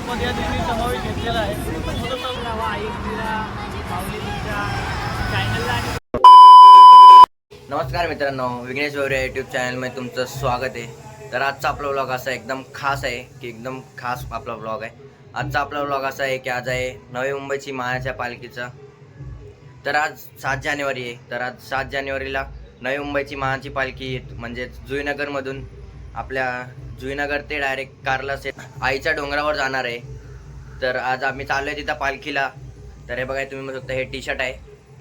पदयात्रेने समावेश घेतलेला आहे. नमस्कार मित्रांनो, विघ्नेश वैरे यूट्यूब चॅनलमध्ये तुमचं स्वागत आहे. तर आजचा आपला व्लॉग असा एकदम खास आहे की एकदम खास आपला व्लॉग आहे. आजचा आपला व्लॉग असा आहे की आज आहे नवी मुंबईची मानाच्या पालखीचा. तर आज 7 जानेवारी आहे. तर आज 7 जानेवारीला नवी मुंबईची मानाची पालखी म्हणजे जुईनगरमधून आपल्या जुईनगर ते डायरेक्ट कार्ला आईच्या डोंगरावर जाणार आहे. तर आज आम्ही चाललो आहे तिथं पालखीला. तर हे बघा, तुम्ही बघू शकता हे टी शर्ट आहे,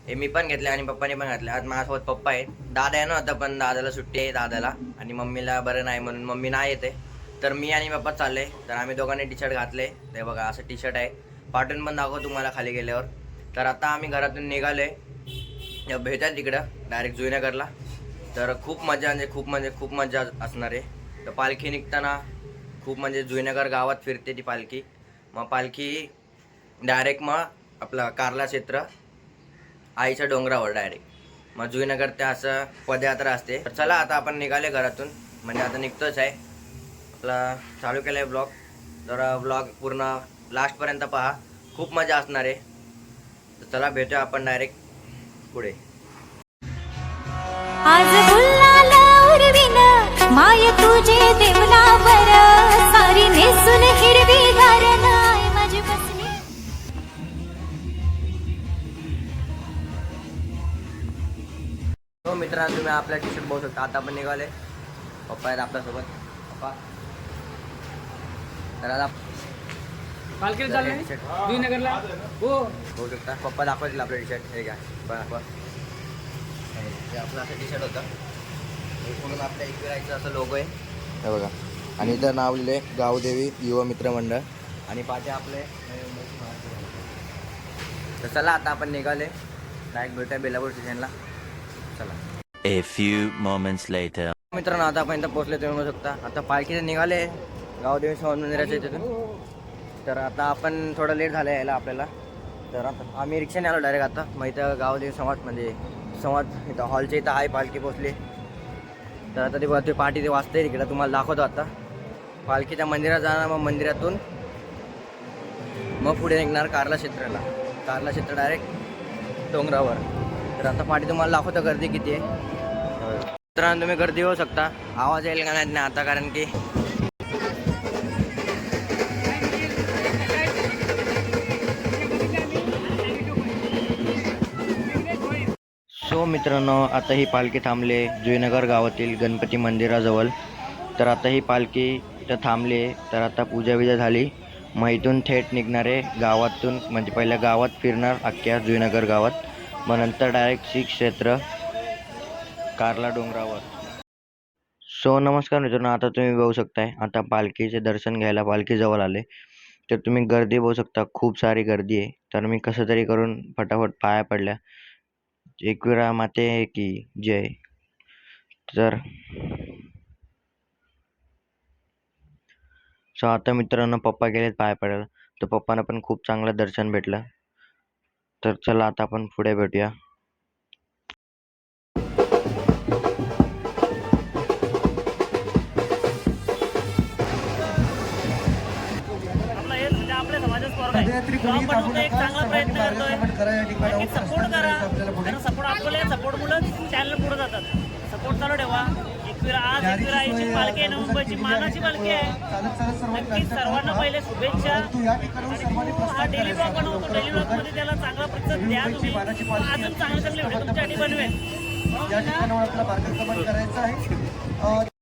हे मी पण घेतले आणि पप्पाने पण घातले. आज माझ्यासोबत पप्पा आहेत, दादा आहे ना आता, पण दादाला सुट्टी आहे दादाला, आणि मम्मीला बरं नाही म्हणून मम्मी नाही येते. तर मी आणि पप्पा चालले. तर आम्ही दोघांनी टी शर्ट घातले. ते बघा असं टी शर्ट आहे, पाठवून पण दाखव तुम्हाला खाली गेल्यावर. तर आता आम्ही घरातून निघालोय, भेटायला तिकडं डायरेक्ट जुईनगरला. तर खूप मजा असणार आहे. तर पालखी निघताना खूप जुईनगर गावात फिरते ती पालखी. मग पालखी डायरेक्ट मग आपला कार्ला क्षेत्र आईच्या डोंगरावर डायरेक्ट मग जुईनगर ते असं पदयात्रा असते. तर चला आता आपण निघाले घरातून, म्हणजे आता निघतोच आहे. आपला चालू केला आहे ब्लॉग. जरा ब्लॉग पूर्ण लास्टपर्यंत पहा, खूप मजा असणार आहे. तर चला भेटूया आपण डायरेक्ट पुढे. आज गुलाला उरविन माय तुझे देवनावर, सारी नेसून हिरवी घारण आहे माझी बसली. हो मित्रांनो, तुम्ही आपला टी शर्ट बघू शकता. आता आपण निघाले, पप्पा आहेत आपल्यासोबत. पप्पा तर आता पालखीला चाललंय जुईनगरला. हो, बघू शकता पप्पा दाखवतील आपलं टी शर्ट. हे घ्या दाखवा, हे आपलं असं टी शर्ट होतं. म्हणून आपल्या एकविरायचं असं लोगो आहे, हे बघा. आणि इथं नाव लिहिलं आहे गावदेवी युवा मित्र मंडळ, आणि पाठी आपले. तर चला आता आपण निघाले, डायरेक्ट भेटूया बेलापूर स्टेशनला. चला. A few moments later. मित्रांनो, आता आपण इथं पोहोचले, तुम्ही बघू शकता. आता पालखीचे निघाले गावदेवी संवाद मंदिराच्या तिथून. तर आता आपण थोडं लेट झालं यायला आपल्याला. तर आता आम्ही रिक्षाने आलो डायरेक्ट. आता मग इथं गावदेवी संवाद इथं हॉलच्या इथं आहे पालखी पोचली. तर आता ते पाठी ते वाजते तिकडं, तुम्हाला दाखवतो. आता पालखीच्या मंदिरात जाणार, मग मंदिरातून मग पुढे निघणार कार्ला क्षेत्र डायरेक्ट डोंगरावर. तर आता पाठी तुम्हाला दाखवतो गर्दी किती आहे. मित्रांनो, तुम्ही गर्दी होऊ शकता, आवाज येईल का नाही आता, कारण की मित्रांनो, आता ही पालखी थांबले जुईनगर गावातील गणपती मंदिराजवळ. तर आता ही पालखी इथं थांबली. तर आता पूजा झाली, मग इथून थेट निघणारे गावातून, म्हणजे पहिल्या गावात फिरणार अख्ख्या जुईनगर गावात, मग नंतर डायरेक्ट श्री क्षेत्र कार्ला डोंगरावर. नमस्कार मित्रांनो, आता तुम्ही बघू शकताय, आता पालखीचे दर्शन घ्यायला पालखी जवळ आले. तर तुम्ही गर्दी बघू शकता, खूप सारी गर्दी आहे. तर मी कसं तरी करून फटाफट पाया पडल्या. एकविरा माते की जय. तर आता मित्रांनो पप्पा गेलेत पाया पडायला. तर पप्पांना पण खूप चांगलं दर्शन भेटलं. तर चला आता आपण पुढे भेटूया. आपल्या समाजात स्वर्ग आहे. आपण फक्त एक चांगला प्रयत्न करतोय, सपोर्ट करा. कारण सपोर्ट आपल्याला सपोर्टमुळेच चॅनल पुढे जातात. सपोर्ट चालू ठेवा. एकविरा आईची पालखी आहे, मुंबईची मानाची पालखी आहे. नक्कीच सर्वांना पहिले शुभेच्छा. हा डेली ब्लॉग बनवतो, डेली ब्लॉगमध्ये त्याला चांगला प्रतिसाद द्या तुम्ही. अजून चांगले व्हिडिओ तुमच्यासाठी बनवेल. या ठिकाणावर आपला मार्गक्रमण करायचं आहे.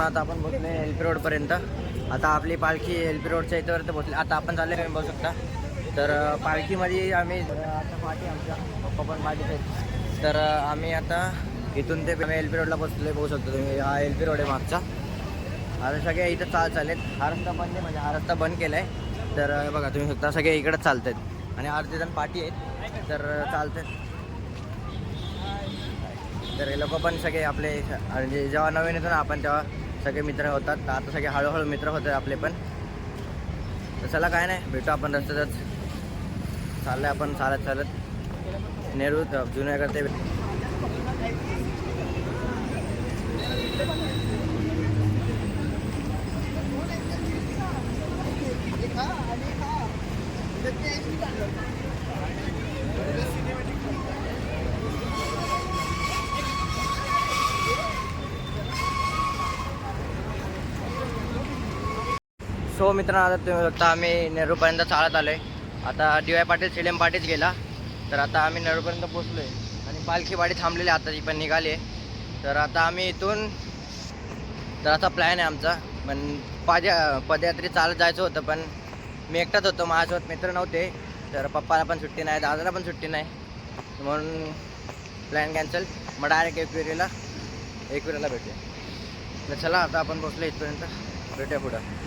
आता आपण पोहोचले LP रोडपर्यंत. आता आपली पालखी LP रोडच्या इथं पोहोचली. आता आपण चालले तुम्ही बघू शकता. तर पालखीमध्ये आम्ही आता पाठी आमच्या पप्पा पण पाठीत आहेत. तर आम्ही आता इथून ते LP रोडला पोहोचले बघू शकतो तुम्ही. हा LP रोड आहे मागचा. आता सगळे इथं चाललेत. हा रस्ता बंद आहे म्हणजे हा रस्ता बंद केला आहे. तर बघा तुम्ही शकता सगळे इकडंच चालत आहेत आणि अर्धे जण पाठी आहेत तर चालतात. तर हे लोक पण सगळे आपले म्हणजे जेव्हा नवीन येतो ना आपण तेव्हा सगळे मित्र होतात. तर आता सगळे हळूहळू मित्र होतात आपले पण. तर चला काय नाही भेटू आपण रस्त्यातच. चाललं आहे आपण चालत नेहरू जुन्याकडे ते. सो मित्रांनो आता तुम्ही बघता आम्ही नेहरूपर्यंत चालत आलो आहे. आता DY पाटील CDM पाटीच गेला. तर आता आम्ही नेहरूपर्यंत पोचलो आहे आणि पालखी वाडी थांबलेली आता ती पण निघाली आहे. तर आता आम्ही इथून तर असा प्लॅन आहे आमचा. पण पदयात्री चालत जायचं होतं पण मी एकटाच होतो. माझ्यासोबत मित्र नव्हते. तर पप्पाला पण सुट्टी नाही, दादाला पण सुट्टी नाही म्हणून प्लॅन कॅन्सल. मग डायरेक्ट एकविरीला भेटूया. तर चला आता आपण पोचलो इथपर्यंत. भेटूया पुढं.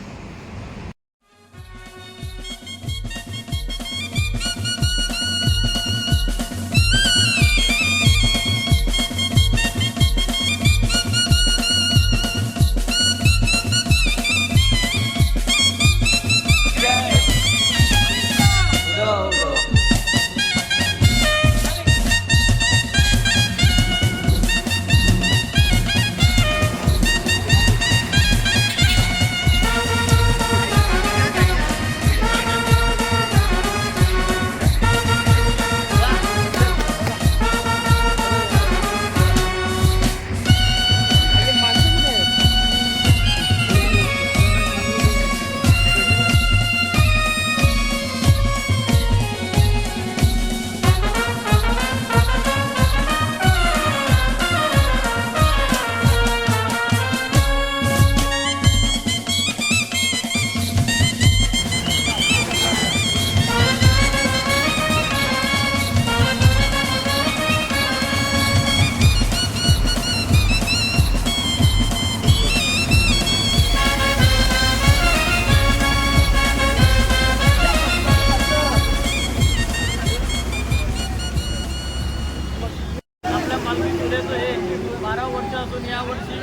यावर्षी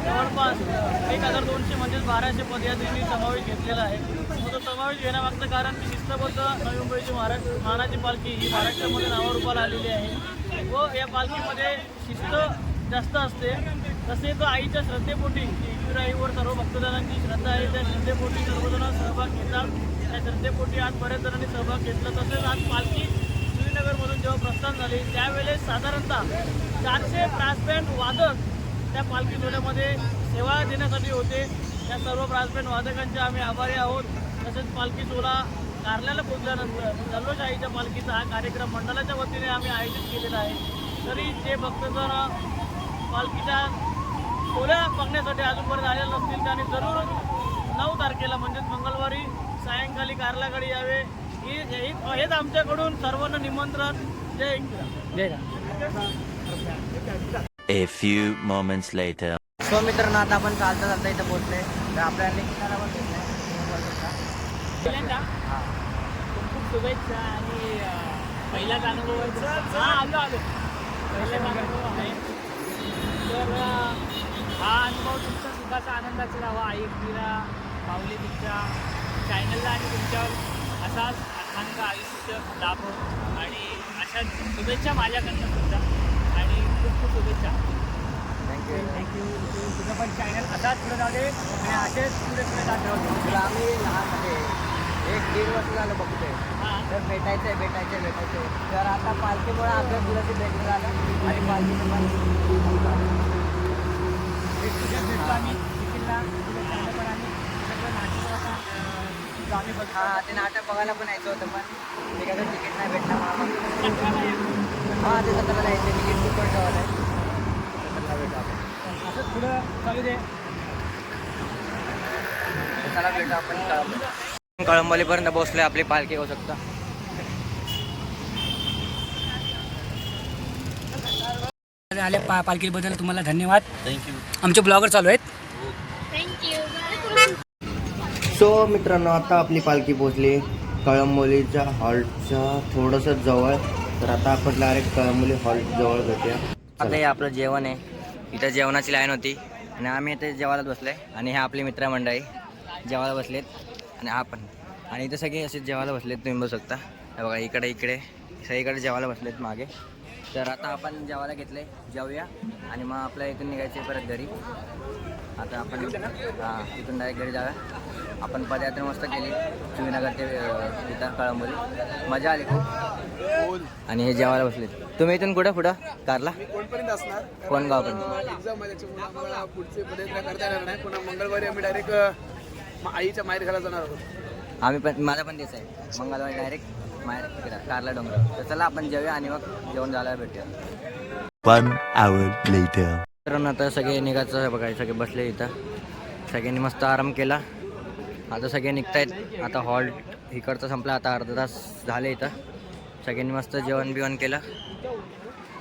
जवळपास 1200 म्हणजेच 1200 पदयात्रींनी समावेश घेतलेला आहे. तो समावेश घेण्यामागचं कारण की शिस्तबद्ध नवी मुंबईची मानाची पालखी ही महाराष्ट्रामध्ये नावारूपाला आलेली आहे व या पालखीमध्ये शिस्त जास्त असते. तसेच आईच्या श्रद्धेपोटी एकविराईवर सर्व भक्तजनांची श्रद्धा आहे. त्या श्रद्धेपोटी सर्वजण सहभाग घेतात. त्या श्रद्धेपोटी आज बऱ्याच जणांनी सहभाग घेतला. तसेच आज पालखी श्रीनगरमधून जेव्हा प्रस्थान झाली त्यावेळेस साधारणतः 400 ब्रास बँड वादक त्या पालखी सोहळ्यामध्ये सेवा देण्यासाठी होते. त्या सर्व ब्रास बँड वादकांचे आम्ही आभारी आहोत. तसेच पालखी सोहळा कारल्याला पोहोचल्यानंतर जल्लोष आईच्या पालखीचा हा कार्यक्रम मंडळाच्या वतीने आम्ही आयोजित केलेला आहे. तरी जे भक्तजन पालखीच्या सोहळ्या बघण्यासाठी अजूनपर्यंत आलेले नसतील त्यांनी जरूर 9 तारखेला म्हणजेच मंगळवारी सायंकाळी कारल्याकडे यावे. हेच आमच्याकडून सर्वांना निमंत्रण. जय Hind. A few moments later. So मित्रांनो आता आपण चालता चालता इथं पोहोचले. तर आपल्याला निघताना पण भेटले. पहिल्यांदा खूप खूप शुभेच्छा आणि पहिलाच अनुभव आलो पहिलाच अनुभव आहे. तर हा अनुभव तुमचा सुखाचा आनंदाचा राहावा. आई एकविरा पावले तुमच्या चॅनलला आणि तुमच्यावर असाच अथांग आयुष्य लाभो आणि अशा शुभेच्छा माझ्याकडनं सुद्धा आणि खूप खूप शुभेच्छा. थँक्यू. तुझं पण चॅनल असाच पुढे जाऊ दे आणि असेच पुढे जात राहतो. तुला आम्ही लहानमध्ये 1-1.5 वर्ष झालं बघतोय. तर भेटायचं. तर आता पालखीमुळे आपल्या मुलाची भेट झालं आणि पालखीचं पण भेटतो आम्ही तिकीटला तुझं चॅनल पण आणि सगळं नाटक आता आम्ही बघ. हां ते नाटक बघायला पण यायचं होतं पण ते काय तिकीट नाही भेटलं. हां ते सतराला यायचं तिकीट बुक करून ठेवायला आहे. असंच पुढं चालू दे. चला भेटू आपण कळंबोलीपर्यंत पोहोचलोय. आपली पालखी होऊ शकता. आल्या पालखीबद्दल तुम्हाला धन्यवाद. थँक्यू. आमचे ब्लॉगर चालू आहेत. सो मित्रांनो, आता आपली पालखी पोहोचली कळंबोलीच्या हॉल्टच्या थोडंसं जवळ. तर आता आपण डायरेक्ट कळंबोली हॉल्ट जवळ भेटूया. आता हे आपलं जेवण आहे. इथं जेवणाची लाईन होती आणि आम्ही इथे जेवायला बसले आणि हे आपली मित्रमंडळी जेवायला बसलेत आणि आपण आणि इथे सगळे असे जेवायला बसलेत. तुम्ही बघू शकता. हे बघा इकडे सगळीकडे जेवायला बसलेत मागे. तर आता आपण जेवायला घेतले, जेवूया आणि मग आपल्या इथून निघायचे परत घरी. आता आपण इथून डायरेक्ट घरी जाऊया. आपण पदयात्रा मस्त केली शिवनगर ते इथं कळंबोली. मजा आली खूप. आणि हे जेवायला बसले. तुम्ही इथून कुठं कारला कोणपर्यंत असणार? कोण गावपर्यंत? एक्झाम त्याच्यामुळे आम्हाला पुढचे पदयात्रा करता येणार नाही. पुन्हा मंगळवारी आम्ही डायरेक्ट आईच्या माहेर घाला जाणार आहोत. आम्ही पण माझा पण तेच आहे. मंगळवारी डायरेक्ट माहेर तिकडं कारला डोंगर. तर चला आपण जेवूया आणि मग जेवण झाल्यावर भेटूया. 1 hour later. तर आता सगळे निघायचं बघा. सगळे बसले इथं. सगळ्यांनी मस्त आराम केला. आता सगळे निघतायत. आता हॉल्ट इकडचा संपला. आता अर्धा तास झाले इथं. सगळ्यांनी मस्त जेवण बिवण केलं.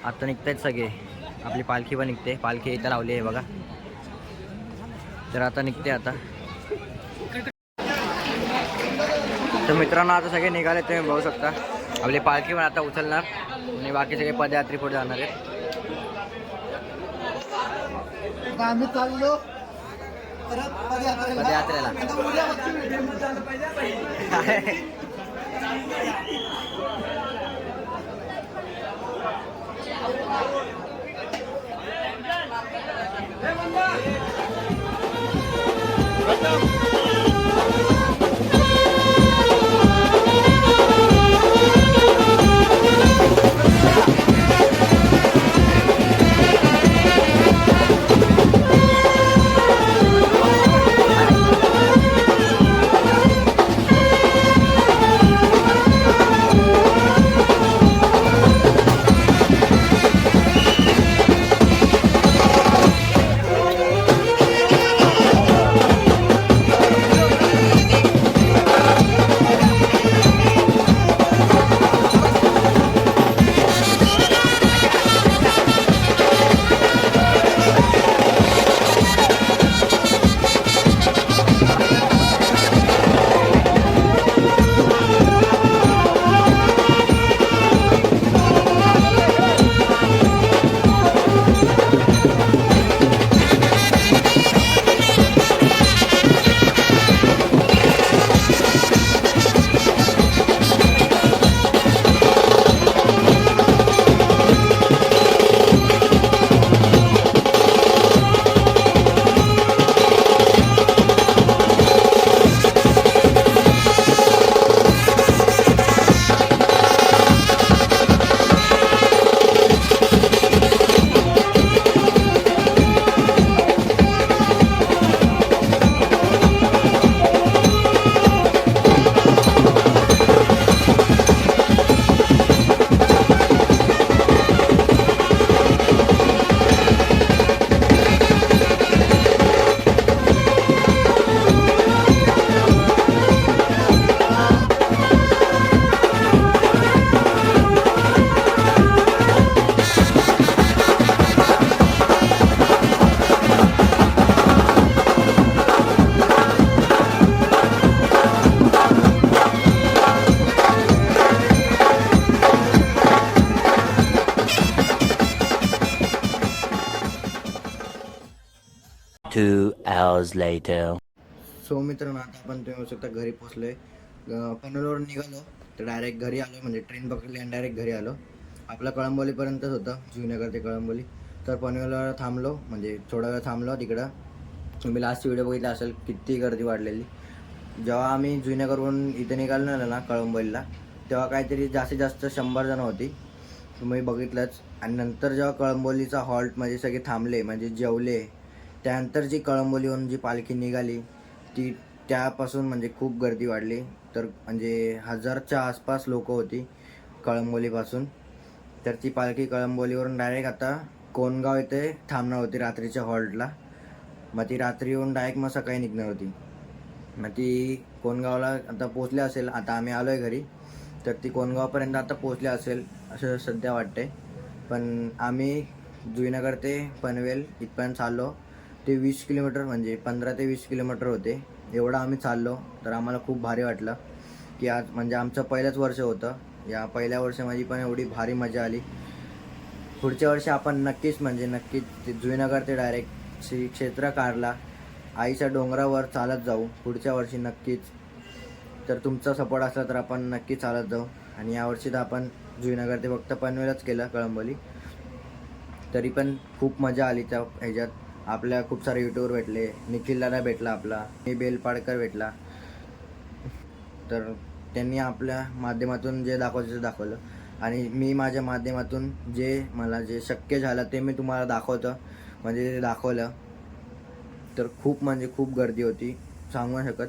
आता निघतायत सगळे. आपली पालखी पण निघते. पालखी इथं लावली आहे बघा. तर आता निघते आता. तर मित्रांनो, आता सगळे निघाले. तुम्ही बघू शकता आपली पालखी पण आता उचलणार आणि बाकी सगळे पदयात्री पुढे जाणार आहेत. आम्ही चाललो पदयात्रेला. Two hours later. सो मित्रांनो, आता आपण तुम्ही बघू शकता घरी पोहोचलोय. पनवेलवरून निघालो तर डायरेक्ट घरी आलो. म्हणजे ट्रेन पकडली आणि डायरेक्ट घरी आलो. आपलं कळंबोलीपर्यंतच होतं, जुईनगर ते कळंबोली. तर पनवेलवर थांबलो, म्हणजे थोडा वेळ थांबलो तिकडं. तुम्ही लास्ट व्हिडिओ बघितला असेल किती गर्दी वाढलेली. जेव्हा आम्ही जुईनगरवरून इथे निघालो ना कळंबोलीला, तेव्हा काहीतरी जास्तीत जास्त 100 जण होती. तुम्ही बघितलंच. आणि नंतर जेव्हा कळंबोलीचा हॉल्टमध्ये सगळे थांबले, म्हणजे जेवले, त्यानंतर जी कळंबोलीवरून जी पालखी निघाली ती त्यापासून म्हणजे खूप गर्दी वाढली. तर म्हणजे 1000च्या आसपास लोक होती कळंबोलीपासून. तर ती पालखी कळंबोलीवरून डायरेक्ट आता कोणगाव येथे थांबणार होती रात्रीच्या हॉल्टला. मग ती रात्री येऊन डायरेक्ट मग सकाळी निघणार होती. मग ती कोणगावला आता पोचली असेल. आता आम्ही आलो आहे घरी, तर ती कोणगावपर्यंत आता पोचली असेल असं सध्या वाटते. पण आम्ही जुईनगर ते पनवेल इथपर्यंत चाललो. ते 20 किलोमीटर म्हणजे 15 ते 20 किलोमीटर होते. एवढं आम्ही चाललो. तर आम्हाला खूप भारी वाटलं की आज म्हणजे आमचं पहिलंच वर्ष होतं. या पहिल्या वर्षामध्ये पण एवढी भारी मजा आली. पुढच्या वर्षी आपण नक्कीच ते जुईनगर ते डायरेक्ट श्री क्षेत्र कारला आईच्या डोंगरावर चालत जाऊ पुढच्या वर्षी नक्कीच. तर तुमचा सपोर्ट असला तर आपण नक्की चालत जाऊ. आणि यावर्षी तर आपण जुईनगर ते फक्त पनवेलच केलं, कळंबोली. तरी पण खूप मजा आली त्या ह्याच्यात. आपल्या खूप सारे यूट्यूबर भेटले. निखिल दादा भेटला आपला, मी बेलपाडकर भेटला. तर त्यांनी आपल्या माध्यमातून जे दाखवायचं ते दाखवलं आणि मी माझ्या माध्यमातून मला जे शक्य झालं ते मी तुम्हाला दाखवतं, म्हणजे ते दाखवलं. तर खूप गर्दी होती, सांगू नाही शकत.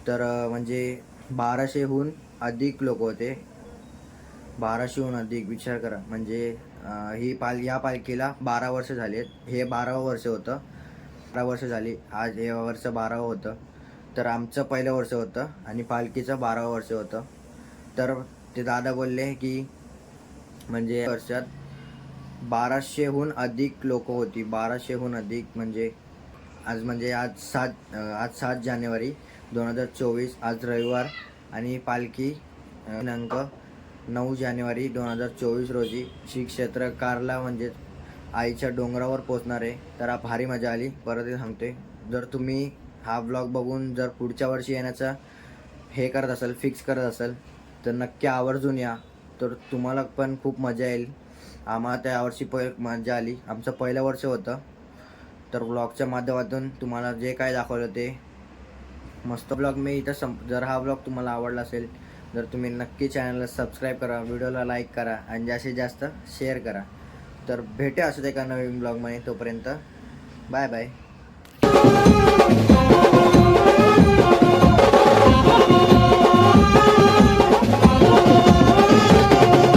तर म्हणजे 1200हून अधिक लोक होते. 1200हून अधिक, विचार करा. म्हणजे या पालखीला 12 वर्ष झाली आहेत. हे 12वं वर्ष होतं. 12 वर्ष झाली. आज हे वर्ष 12वं होतं. तर आमचं पहिलं वर्ष होतं आणि पालखीचं 12वं वर्ष होतं. तर ते दादा बोलले की म्हणजे वर्षात 1200हून अधिक लोक होती. 1200हून अधिक म्हणजे आज 7 जानेवारी 2024, आज रविवार. आणि पालखी दिनांक 9 जानेवारी 2024 रोजी श्री क्षेत्र कारला म्हणजे आईच्या डोंगरावर पोचणार आहे. तर भारी मजा आली. परत सांगते, जर तुम्ही हा ब्लॉग बघून जर पुढच्या वर्षी येण्याचा करत असाल, फिक्स करत असाल, तर नक्की आवर्जून या. तर तुम्हाला पण खूप मजा येईल. आम्हाला त्या यावर्षी मजा आली. आमचं पहिलं वर्ष होतं. तर ब्लॉगच्या माध्यमातून तुम्हाला जे काय दाखवलं ते मस्त ब्लॉग मी इथं जर हा ब्लॉग तुम्हाला आवडला असेल तर तुम्ही नक्की चॅनलला सबस्क्राईब करा, व्हिडिओला लाईक करा आणि जास्तीत जास्त शेअर करा. तर भेटूया असं एका नवीन ब्लॉगमध्ये. तोपर्यंत बाय बाय.